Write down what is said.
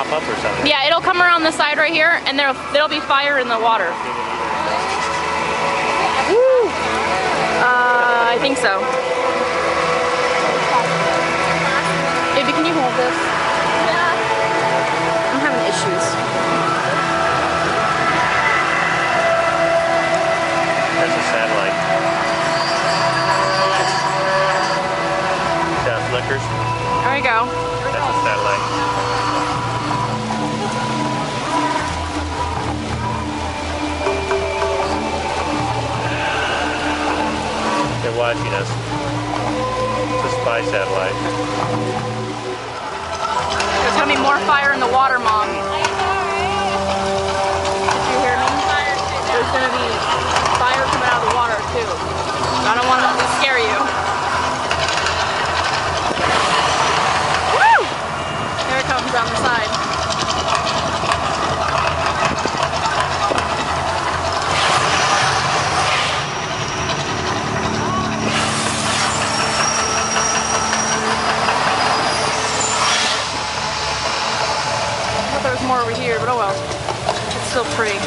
pop up or something. Yeah, it'll come around the side right here, and there'll be fire in the water. Woo! I think so. Baby, can you hold this? I'm having issues. That's a satellite. Yeah, flickers. There we go. That's a satellite. They're watching us. It's a spy satellite. There's gonna be more fire in the water, Mom. Did you hear me? There's gonna be fire coming out of the water too. I don't want to scare you. Woo! There it comes down the side. I thought there was more over here, but oh well. It's still pretty.